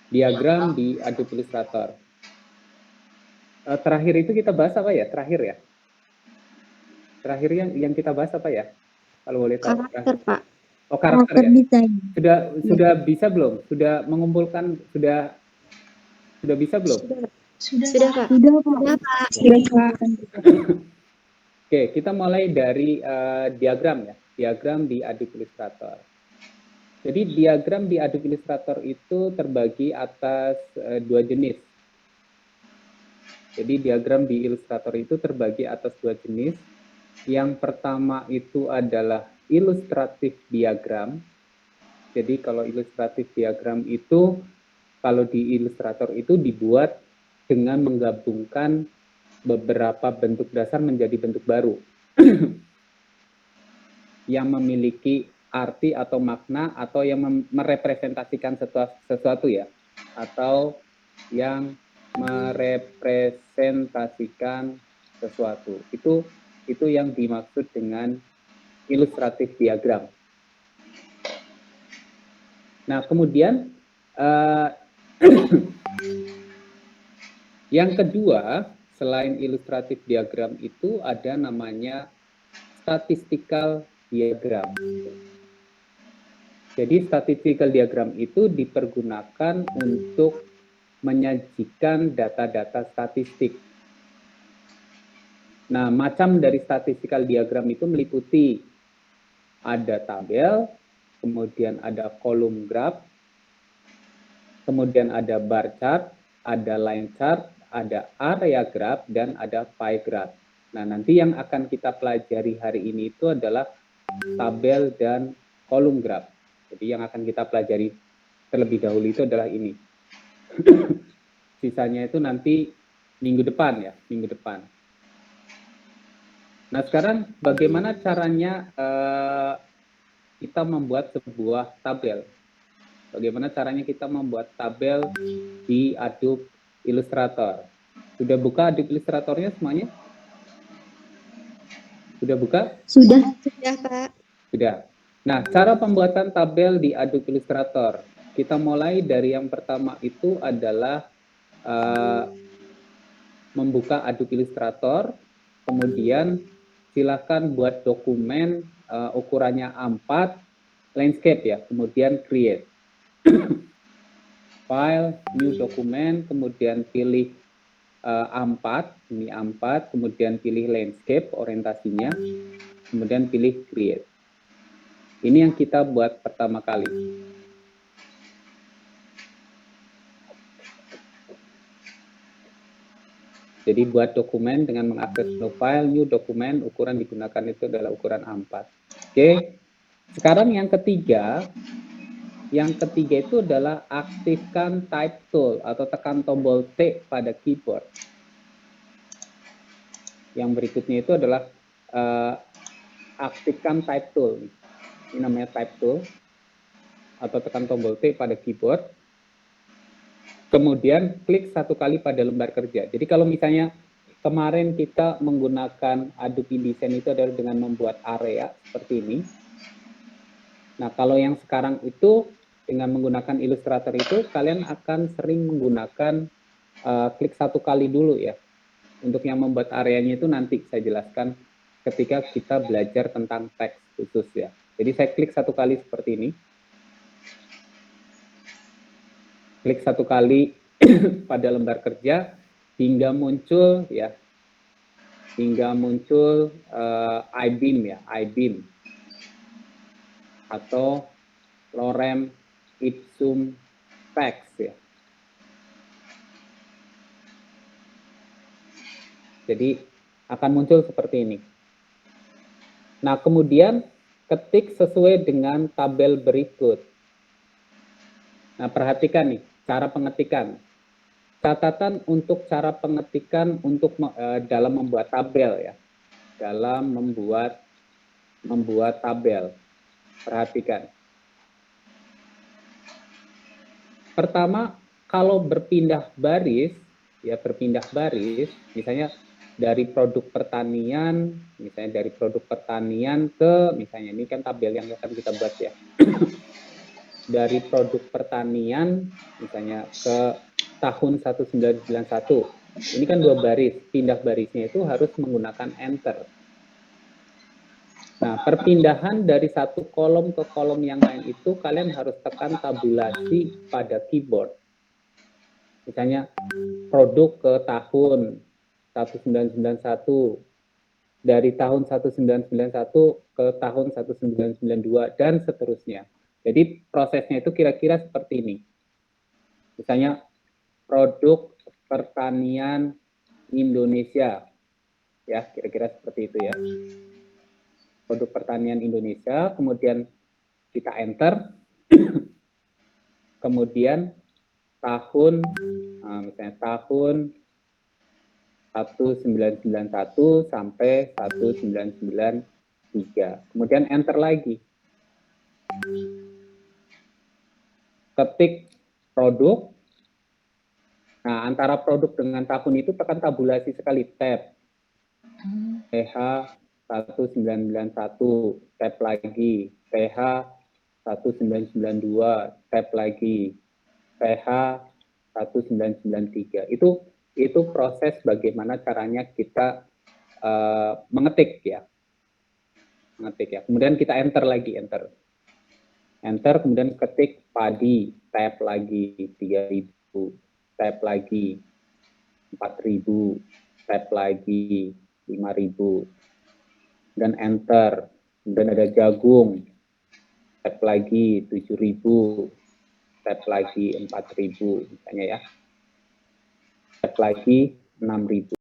diagram di Adobe Illustrator. Terakhir itu kita bahas apa ya? Terakhir ya? Terakhir yang kita bahas apa ya? Kalau boleh tahu. Karakter, Pak. Oh, karakter ya? Desain. Sudah bisa belum? Sudah mengumpulkan, sudah bisa belum? Sudah, Pak. Sudah, Pak. Oke, kita mulai dari diagram ya. Diagram di Adobe Illustrator. Jadi diagram di Adobe Illustrator itu terbagi atas dua jenis. Jadi diagram di Illustrator itu terbagi atas dua jenis. Yang pertama itu adalah ilustratif diagram. Jadi kalau ilustratif diagram itu, kalau di Illustrator itu dibuat dengan menggabungkan beberapa bentuk dasar menjadi bentuk baru. Yang memiliki arti atau makna atau yang merepresentasikan sesuatu ya. Atau yang merepresentasikan sesuatu. Itu yang dimaksud dengan ilustratif diagram. Nah, kemudian yang kedua, selain ilustratif diagram itu ada namanya statistical diagram. Jadi statistical diagram itu dipergunakan untuk menyajikan data-data statistik. Nah, macam dari statistical diagram itu meliputi ada tabel, kemudian ada kolom graf, kemudian ada bar chart, ada line chart, ada area graph, dan ada pie graph. Nah, nanti yang akan kita pelajari hari ini itu adalah tabel dan kolom graph. Jadi yang akan kita pelajari terlebih dahulu itu adalah ini. Sisanya itu nanti minggu depan ya, minggu depan. Nah, sekarang bagaimana caranya kita membuat sebuah tabel? Bagaimana caranya kita membuat tabel di Adobe Illustrator? Sudah buka Adobe Illustratornya semuanya? Sudah buka? Sudah, Pak. Sudah. Nah, cara pembuatan tabel di Adobe Illustrator. Kita mulai dari yang pertama itu adalah membuka Adobe Illustrator, kemudian silakan buat dokumen ukurannya A4, landscape ya, kemudian create. File, new document, kemudian pilih A4, ini A4, kemudian pilih landscape, orientasinya, kemudian pilih create. Ini yang kita buat pertama kali. Jadi buat dokumen dengan mengakses file, new dokumen, ukuran digunakan itu adalah ukuran A4. Oke, sekarang yang ketiga itu adalah aktifkan type tool atau tekan tombol T pada keyboard. Yang berikutnya itu adalah aktifkan type tool. Ini namanya type tool atau tekan tombol T pada keyboard. Kemudian klik satu kali pada lembar kerja. Jadi kalau misalnya kemarin kita menggunakan Adobe InDesign itu adalah dengan membuat area seperti ini. Nah, kalau yang sekarang itu dengan menggunakan Illustrator itu kalian akan sering menggunakan klik satu kali dulu ya. Untuk yang membuat areanya itu nanti saya jelaskan ketika kita belajar tentang teks khusus ya. Jadi saya klik satu kali seperti ini. Klik satu kali pada lembar kerja hingga muncul ya, I-beam ya, I-beam atau lorem ipsum text ya. Jadi akan muncul seperti ini. Nah, kemudian ketik sesuai dengan tabel berikut. Nah, perhatikan nih cara pengetikan. Catatan untuk cara pengetikan untuk dalam membuat tabel ya. Dalam membuat tabel. Perhatikan. Pertama, kalau berpindah baris, ya berpindah baris, misalnya dari produk pertanian, misalnya dari produk pertanian ke, misalnya ini kan tabel yang akan kita buat ya. dari produk pertanian misalnya ke tahun 1991. Ini kan 2 baris, pindah barisnya itu harus menggunakan enter. Nah, perpindahan dari satu kolom ke kolom yang lain itu kalian harus tekan tabulasi pada keyboard. Misalnya produk ke tahun 1991, dari tahun 1991 ke tahun 1992, dan seterusnya. Jadi prosesnya itu kira-kira seperti ini. Misalnya produk pertanian Indonesia, ya kira-kira seperti itu ya. Produk pertanian Indonesia, kemudian kita enter, kemudian tahun, misalnya tahun 1991 sampai 1993, kemudian enter lagi. Ketik produk, nah antara produk dengan tahun itu tekan tabulasi sekali, tab. PH 1991, tab lagi, PH 1992, tab lagi, PH 1993. Itu proses bagaimana caranya kita mengetik ya. Kemudian kita enter lagi, enter, kemudian ketik padi, tab lagi 3000, tab lagi 4000, tab lagi 5000, dan enter. Kemudian ada jagung, tab lagi 7000, tab lagi 4000 misalnya ya, tab lagi 6000.